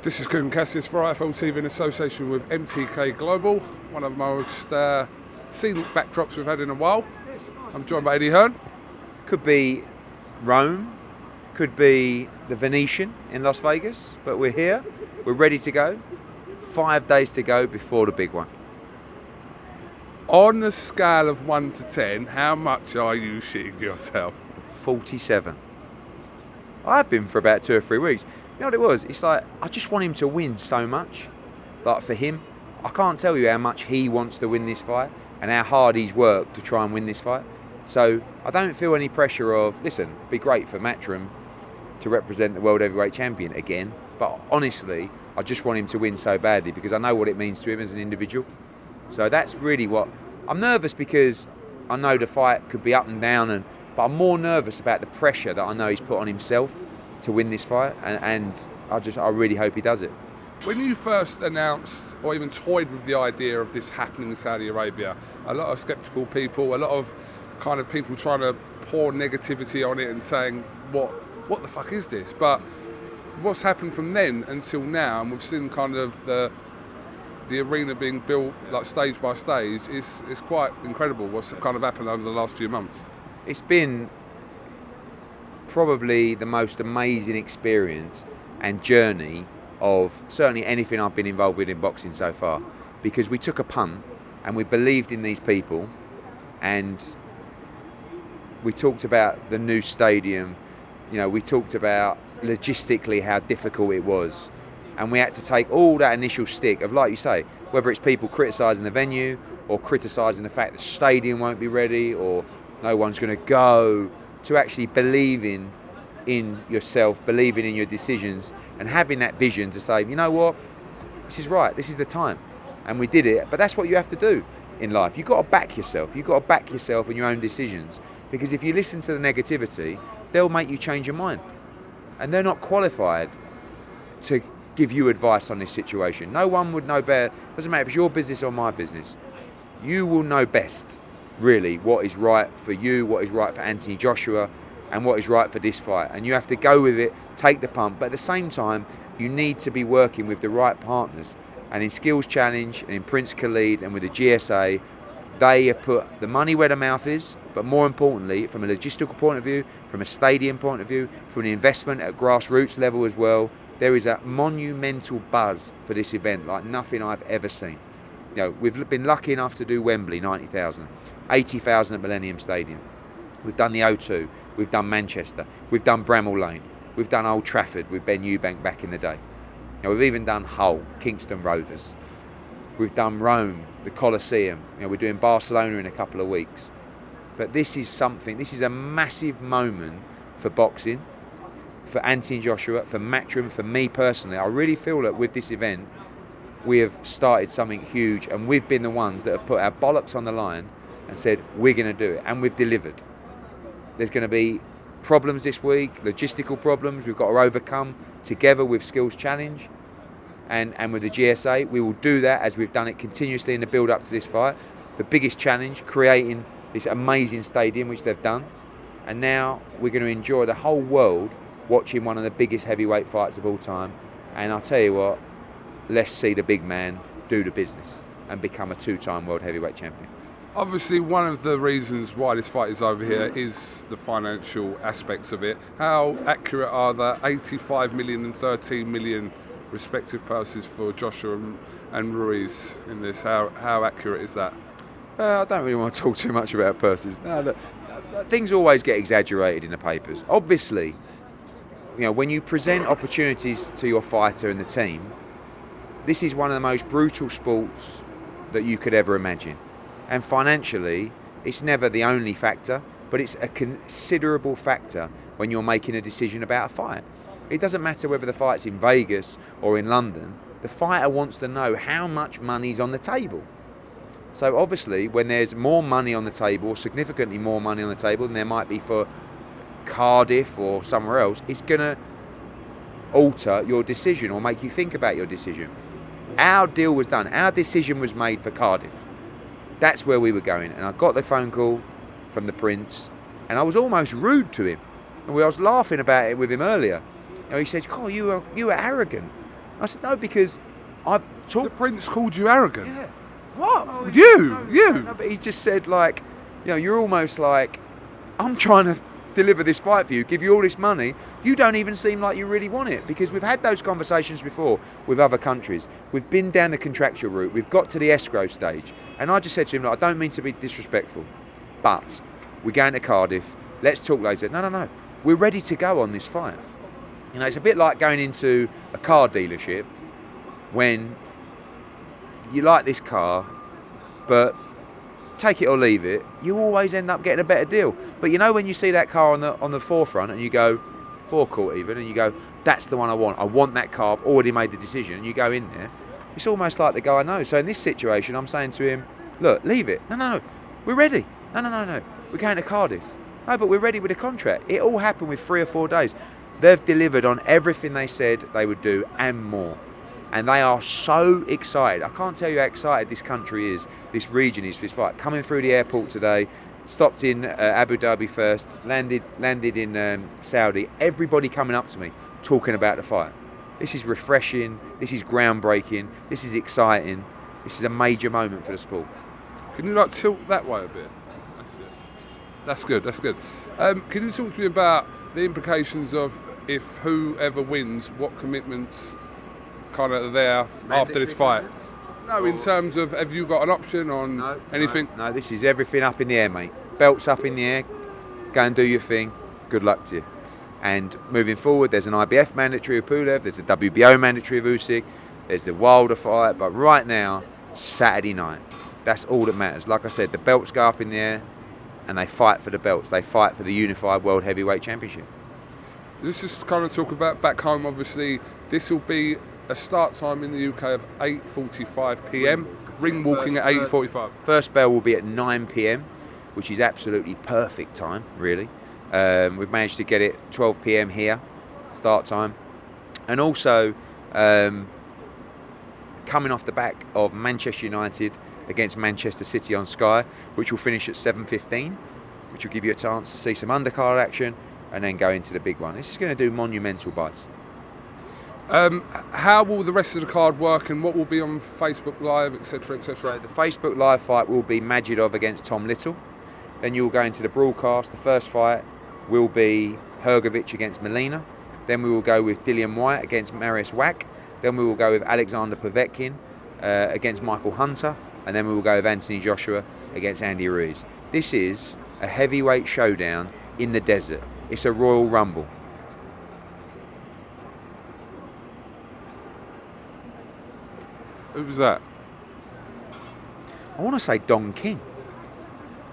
This is KUGAN CASSIUS for IFL TV in association with MTK Global, one of the most scenic backdrops we've had in a while. I'm joined by Hearn. Could be Rome, could be the Venetian in Las Vegas, but we're here, we're ready to go. 5 days to go before the big one. On the scale of 1 to 10, how much are you shitting yourself? 47. I've been for about 2 or 3 weeks. You know what it was? It's like, I just want him to win so much. Like for him, I can't tell you how much he wants to win this fight and how hard he's worked to try and win this fight. So I don't feel any pressure of, listen, it'd be great for Matchroom to represent the World Heavyweight Champion again. But honestly, I just want him to win so badly because I know what it means to him as an individual. So that's really what, I'm nervous because I know the fight could be up and down, but I'm more nervous about the pressure that I know he's put on himself to win this fight, and I really hope he does it. When you first announced or even toyed with the idea of this happening in Saudi Arabia, a lot of sceptical people, a lot of kind of people trying to pour negativity on it and saying, what the fuck is this? But what's happened from then until now, and we've seen kind of the arena being built like stage by stage, is quite incredible what's kind of happened over the last few months. It's been probably the most amazing experience and journey of certainly anything I've been involved with in boxing so far, because we took a punt and we believed in these people, and we talked about the new stadium, you know, we talked about logistically how difficult it was, and we had to take all that initial stick of, like you say, whether it's people criticising the venue or criticising the fact the stadium won't be ready or no one's going to go, to actually believing in yourself, believing in your decisions, and having that vision to say, you know what, this is right, this is the time. And we did it. But that's what you have to do in life. You've got to back yourself. You've got to back yourself in your own decisions. Because if you listen to the negativity, they'll make you change your mind. And they're not qualified to give you advice on this situation. No one would know better. Doesn't matter if it's your business or my business. You will know best, really, what is right for you, what is right for Anthony Joshua, and what is right for this fight. And you have to go with it, take the pump. But at the same time, you need to be working with the right partners. And in Skills Challenge and in Prince Khalid and with the GSA, they have put the money where the mouth is, but more importantly, from a logistical point of view, from a stadium point of view, from an investment at grassroots level as well, there is a monumental buzz for this event like nothing I've ever seen. You know, we've been lucky enough to do Wembley, 90,000, 80,000 at Millennium Stadium. We've done the O2, we've done Manchester, we've done Bramall Lane, we've done Old Trafford with Ben Eubank back in the day. You know, we've even done Hull, Kingston Rovers. We've done Rome, the Colosseum. You know, we're doing Barcelona in a couple of weeks. But this is something, this is a massive moment for boxing, for Anthony Joshua, for Matchroom, for me personally. I really feel that with this event, we have started something huge, and we've been the ones that have put our bollocks on the line and said, we're going to do it, and we've delivered. There's going to be problems this week, logistical problems we've got to overcome together with Skills Challenge and with the GSA. We will do that as we've done it continuously in the build up to this fight. The biggest challenge, creating this amazing stadium, which they've done. And now we're going to enjoy the whole world watching one of the biggest heavyweight fights of all time. And I'll tell you what, let's see the big man do the business and become a 2-time world heavyweight champion. Obviously, one of the reasons why this fight is over here is the financial aspects of it. How accurate are the 85 million and 13 million respective purses for Joshua and Ruiz in this? How accurate is that? I don't really want to talk too much about purses. No, look, things always get exaggerated in the papers. Obviously, you know, when you present opportunities to your fighter and the team, this is one of the most brutal sports that you could ever imagine. And financially, it's never the only factor, but it's a considerable factor when you're making a decision about a fight. It doesn't matter whether the fight's in Vegas or in London. The fighter wants to know how much money's on the table. So obviously, when there's more money on the table, or significantly more money on the table than there might be for Cardiff or somewhere else, it's going to alter your decision or make you think about your decision. Our deal was done. Our decision was made for Cardiff. That's where we were going. And I got the phone call from the Prince, and I was almost rude to him. And I was laughing about it with him earlier. You know, he said, "Carl, you were arrogant. I said, no, because I've The talked... Prince called you arrogant. Yeah. What? Oh, You. No, but he just said, like, you're almost like, I'm trying to deliver this fight for you, give you all this money. You don't even seem like you really want it, because we've had those conversations before with other countries. We've been down the contractual route. We've got to the escrow stage. And I just said to him, I don't mean to be disrespectful, but we're going to Cardiff. Let's talk later. No. We're ready to go on this fight. It's a bit like going into a car dealership when you like this car, but take it or leave it, you always end up getting a better deal. But when you see that car on the forefront and you go, forecourt even, and you go, that's the one I want. I want that car. I've already made the decision. And you go in there, it's almost like the guy I know. So in this situation, I'm saying to him, look, leave it. No. We're ready. No. We're going to Cardiff. No, but we're ready with the contract. It all happened with 3 or 4 days. They've delivered on everything they said they would do and more. And they are so excited. I can't tell you how excited this country is, this region is for this fight. Coming through the airport today, stopped in Abu Dhabi first, landed in Saudi. Everybody coming up to me, talking about the fight. This is refreshing. This is groundbreaking. This is exciting. This is a major moment for the sport. Can you tilt that way a bit? That's it. That's good. Can you talk to me about the implications of if whoever wins, what commitments kind of are there after this fight? No, in terms of, have you got an option on anything? No, this is everything up in the air, mate. Belts up in the air. Go and do your thing. Good luck to you. And moving forward, there's an IBF mandatory of Pulev. There's a WBO mandatory of Usyk. There's the Wilder fight. But right now, Saturday night. That's all that matters. Like I said, the belts go up in the air and they fight for the belts. They fight for the unified World Heavyweight Championship. Let's just kind of talk about back home. Obviously, this will be a start time in the UK of 8:45 p.m. Ring walking at 8:45. First bell will be at 9 p.m, which is absolutely perfect time, really. We've managed to get it 12 p.m. here, start time. And also, coming off the back of Manchester United against Manchester City on Sky, which will finish at 7:15, which will give you a chance to see some undercard action and then go into the big one. This is going to do monumental bites. How will the rest of the card work, and what will be on Facebook Live, etc., etc.? So the Facebook Live fight will be Majidov against Tom Little. Then you'll go into the broadcast. The first fight will be Hrgovic against Molina. Then we will go with Dillian Whyte against Mariusz Wach. Then we will go with Alexander Povetkin against Michael Hunter. And then we will go with Anthony Joshua against Aj-Ruiz. This is a heavyweight showdown in the desert. It's a Royal Rumble. Who was that? I want to say Don King.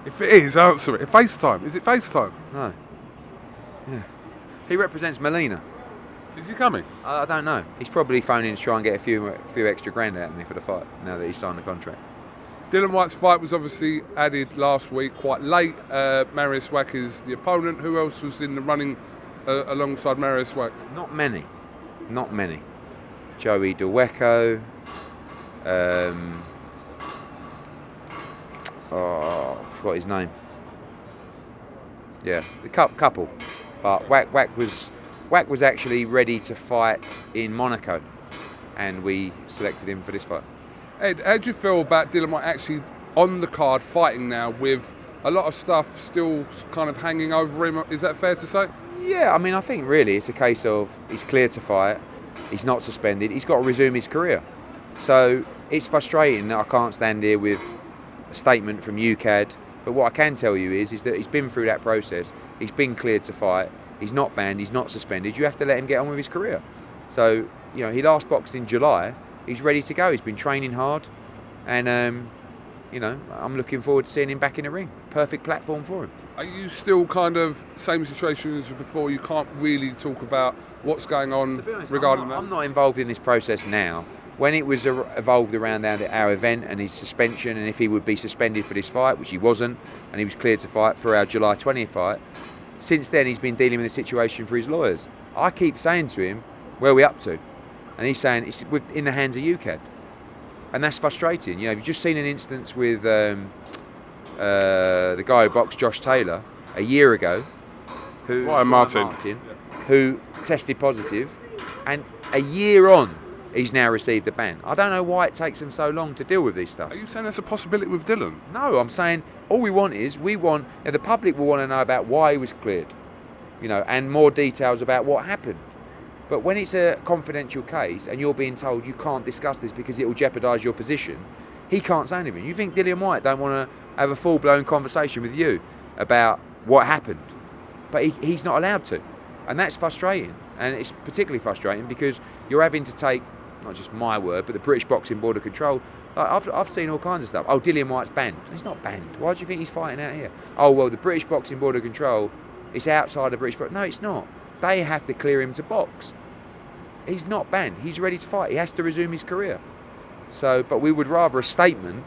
If it is, answer it. FaceTime. Is it FaceTime? No. Yeah. He represents Molina. Is he coming? I don't know. He's probably phoning to try and get a few extra grand out of me for the fight, now that he's signed the contract. Dillian Whyte's fight was obviously added last week, quite late. Mariusz Wach is the opponent. Who else was in the running alongside Mariusz Wach? Not many. Joey Daweko. I forgot his name. Yeah, the couple. But Wach was actually ready to fight in Monaco, and we selected him for this fight. Ed, how do you feel about Dillian Whyte actually on the card fighting now with a lot of stuff still kind of hanging over him? Is that fair to say? Yeah, I mean, I think really it's a case of he's clear to fight, he's not suspended, he's got to resume his career. So it's frustrating that I can't stand here with a statement from UKAD, but what I can tell you is that he's been through that process, he's been cleared to fight, he's not banned, he's not suspended, you have to let him get on with his career. So, he last boxed in July, he's ready to go, he's been training hard, and I'm looking forward to seeing him back in the ring. Perfect platform for him. Are you still kind of same situation as before? You can't really talk about what's going on regarding that? I'm not involved in this process now. When it was evolved around our event and his suspension, and if he would be suspended for this fight, which he wasn't, and he was cleared to fight for our July 20th fight, since then he's been dealing with the situation for his lawyers. I keep saying to him, where are we up to? And he's saying it's in the hands of UKAD. And that's frustrating. You've just seen an instance with the guy who boxed Josh Taylor a year ago, Martin, who tested positive, and a year on, he's now received a ban. I don't know why it takes them so long to deal with this stuff. Are you saying that's a possibility with Dillian? No, I'm saying all we want, the public will want to know about why he was cleared, and more details about what happened. But when it's a confidential case and you're being told you can't discuss this because it will jeopardise your position, he can't say anything. You think Dillian Whyte don't want to have a full-blown conversation with you about what happened? But he's not allowed to. And that's frustrating. And it's particularly frustrating because you're having to take, not just my word, but the British Boxing Board of Control. I've seen all kinds of stuff. Oh, Dillian Whyte's banned. He's not banned. Why do you think he's fighting out here? Oh, well, the British Boxing Board of Control, it's outside the British Boxing. No, it's not. They have to clear him to box. He's not banned. He's ready to fight. He has to resume his career. But we would rather a statement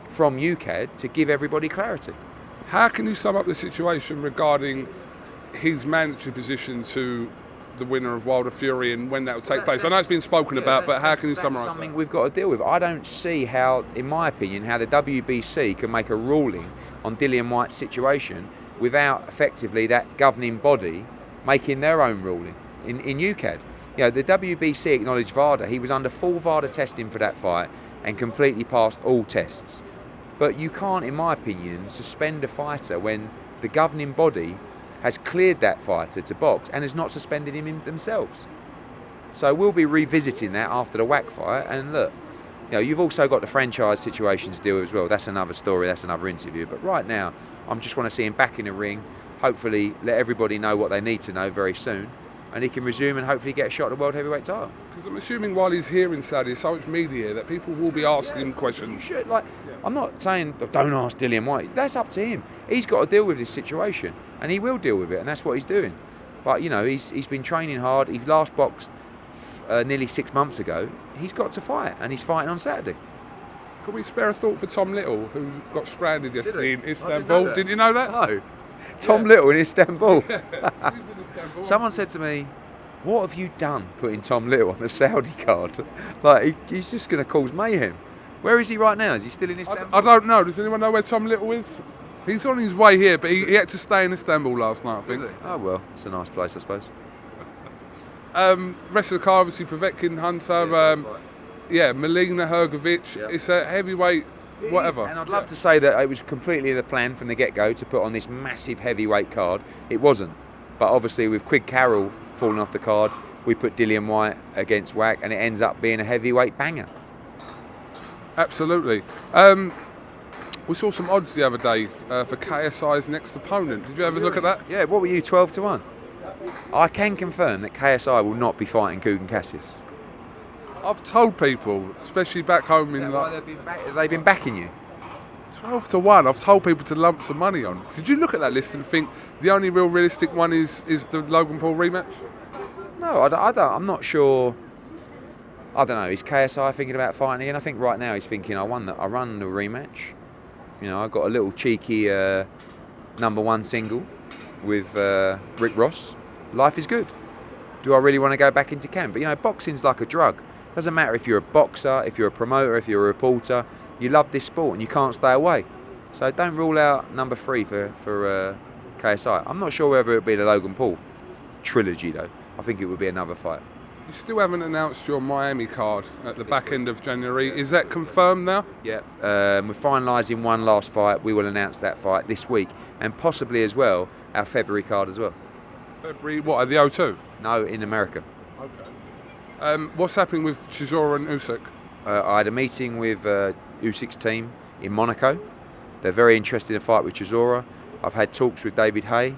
from UKAD to give everybody clarity. How can you sum up the situation regarding his mandatory position to the winner of Wilder Fury and when that will take place? I know it's been spoken about, but how can you summarise that? That's something we've got to deal with. I don't see how, in my opinion, how the WBC can make a ruling on Dillian Whyte's situation without effectively that governing body making their own ruling in UKAD. The WBC acknowledged VADA. He was under full VADA testing for that fight and completely passed all tests. But you can't, in my opinion, suspend a fighter when the governing body has cleared that fighter to box and has not suspended him themselves. So we'll be revisiting that after the WAC fight. And look, you've also got the franchise situation to deal with as well. That's another story, that's another interview. But right now, I just want to see him back in the ring, hopefully let everybody know what they need to know very soon, and he can resume and hopefully get a shot at the World Heavyweight title. Because I'm assuming while he's here in Saudi, there's so much media that people will be asking him questions. You should. I'm not saying don't ask Dillian Whyte. That's up to him. He's got to deal with this situation, and he will deal with it, and that's what he's doing. But he's been training hard. He last boxed nearly 6 months ago. He's got to fight, and he's fighting on Saturday. Can we spare a thought for Tom Little, who got stranded yesterday in Istanbul? Didn't you know that? No. Tom Little in Istanbul. Someone said to me, what have you done putting Tom Little on the Saudi card? He's just going to cause mayhem. Where is he right now? Is he still in Istanbul? I don't know. Does anyone know where Tom Little is? He's on his way here, but he had to stay in Istanbul last night, I think. Really? Oh, well, it's a nice place, I suppose. Rest of the card, obviously, Povetkin, Hunter, Melina, Hrgovic. Yeah. It's a heavyweight, whatever. And I'd love to say that it was completely the plan from the get-go to put on this massive heavyweight card. It wasn't. But obviously, with Quig Carroll falling off the card, we put Dillian Whyte against WAC, and it ends up being a heavyweight banger. Absolutely. We saw some odds the other day for KSI's next opponent. Did you ever look at that? Yeah, what were you, 12-1? I can confirm that KSI will not be fighting KUGAN CASSIUS. I've told people, especially back home in... Have they been backing you? 12-1. I've told people to lump some money on. Did you look at that list and think the only real realistic one is the Logan Paul rematch? No, I'm not sure. I don't know. Is KSI thinking about fighting again? I think right now he's thinking, I run the rematch. I got a little cheeky #1 single with Rick Ross. Life is good. Do I really want to go back into camp? But boxing's like a drug. Doesn't matter if you're a boxer, if you're a promoter, if you're a reporter. You love this sport and you can't stay away. So don't rule out #3 for KSI. I'm not sure whether it'll be the Logan Paul trilogy though. I think it would be another fight. You still haven't announced your Miami card at the back end of January. Is that confirmed now? Yeah. We're finalising one last fight. We will announce that fight this week, and possibly as well our February card as well. February, what, at the O2? No, in America. Okay. What's happening with Chisora and Usyk? I had a meeting with Usyk's team in Monaco. They're very interested in a fight with Chisora. I've had talks with David Haye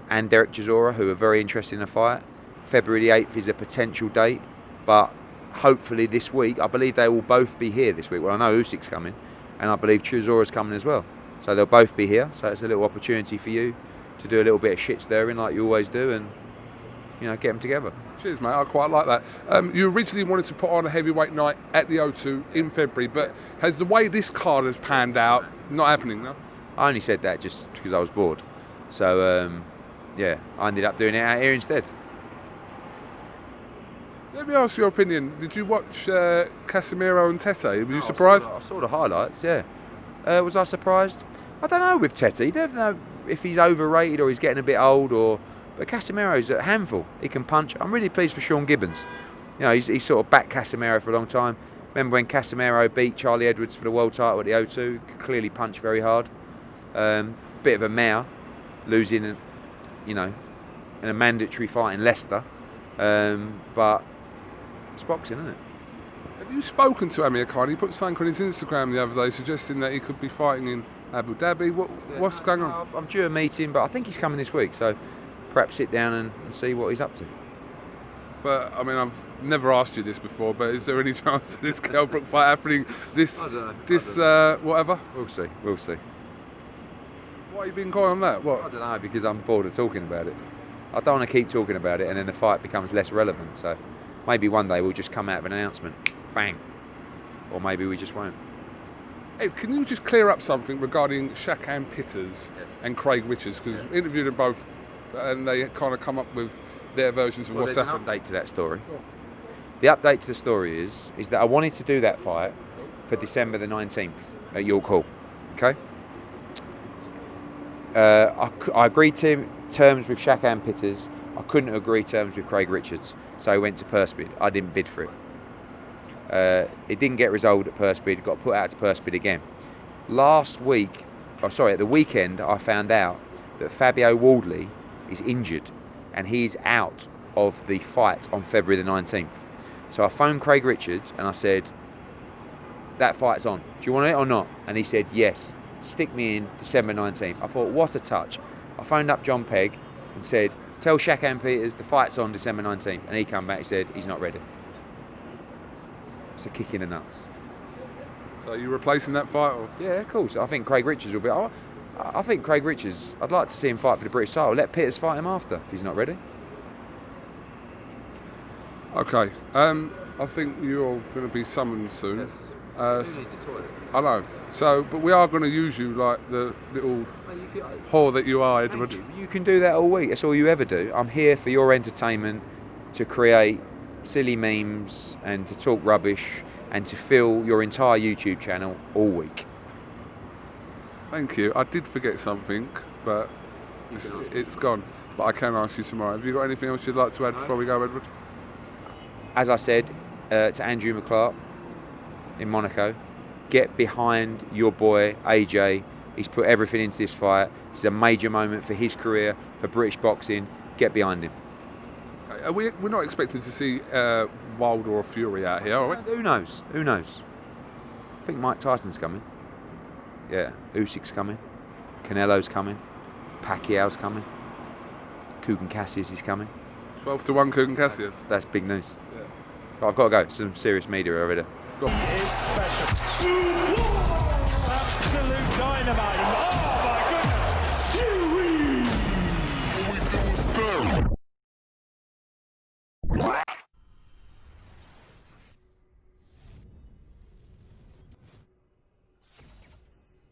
and Derek Chisora, who are very interested in a fight. February the 8th is a potential date, but hopefully this week, I believe they will both be here this week. Well, I know Usyk's coming, and I believe Chisora's coming as well. So they'll both be here, so it's a little opportunity for you to do a little bit of shit stirring like you always do, and get them together. Cheers, mate. I quite like that. You originally wanted to put on a heavyweight night at the O2 in February, but has the way this card has panned out not happening, no? I only said that just because I was bored. So, I ended up doing it out here instead. Let me ask your opinion. Did you watch Casemiro and Tete? Were you surprised? I saw the highlights, yeah. Was I surprised? I don't know with Tete. You don't know if he's overrated or he's getting a bit old, but Casemiro's a handful. He can punch. I'm really pleased for Sean Gibbons. You know, he's sort of backed Casemiro for a long time. Remember when Casemiro beat Charlie Edwards for the world title at the O2? Clearly punched very hard. Bit of a mare, losing, you know, in a mandatory fight in Leicester. But it's boxing, isn't it? Have you spoken to Amir Khan? He put something on his Instagram the other day suggesting that he could be fighting in Abu Dhabi. What's going on? I'm due a meeting, but I think he's coming this week, so perhaps sit down and see what he's up to. But I mean, I've never asked you this before, but is there any chance of this Kell Brook fight happening this whatever? We'll see. Why are you being quiet on that? What? I don't know, because I'm bored of talking about it. I don't want to keep talking about it and then the fight becomes less relevant. So maybe one day we'll just come out with an announcement, bang, or maybe we just won't. Hey, can you just clear up something regarding Shakan Pitters and Craig Richards? Because we interviewed them both and they kind of come up with their versions of what's happened. There's an update to that story. Oh. The update to the story is that I wanted to do that fight for December the 19th at York Hall. Okay? I agreed to terms with Shakan Pitters. I couldn't agree terms with Craig Richards, so I went to purse bid. I didn't bid for it. It didn't get resolved at purse bid. It got put out to purse bid again. At the weekend, I found out that Fabio Wardley is injured and he's out of the fight on February the 19th. So I phoned Craig Richards and I said, that fight's on. Do you want it or not? And he said, yes. Stick me in December 19th. I thought, what a touch. I phoned up John Pegg and said, tell Shakan Pitters the fight's on December 19th. And he came back and said, he's not ready. It's a kick in the nuts. So are you replacing that fight? Or? Yeah, of course. I think Craig Richards will be... I think Craig Richards, I'd like to see him fight for the British title. Let Pitters fight him after, if he's not ready. Okay. I think you're going to be summoned soon. Yes. I know. So, but we are going to use you like the little whore that you are, Edward. You can do that all week. That's all you ever do. I'm here for your entertainment, to create silly memes and to talk rubbish and to fill your entire YouTube channel all week. Thank you. I did forget something, but it's gone. But I can ask you tomorrow. Have you got anything else you'd like to add before we go, Edward? As I said to Andrew McClark in Monaco, get behind your boy AJ. He's put everything into this fight. This is a major moment for his career, for British boxing. Get behind him. Okay. We're not expecting to see Wilder or Fury out here, are we? Who knows? I think Mike Tyson's coming. Yeah, Usyk's coming. Canelo's coming. Pacquiao's coming. KUGAN CASSIUS is coming. 12-1 KUGAN CASSIUS. That's big news. Yeah. But I've got to go. Some serious media over there. It is special. Absolute dynamite. Oh my goodness. All we do is stare.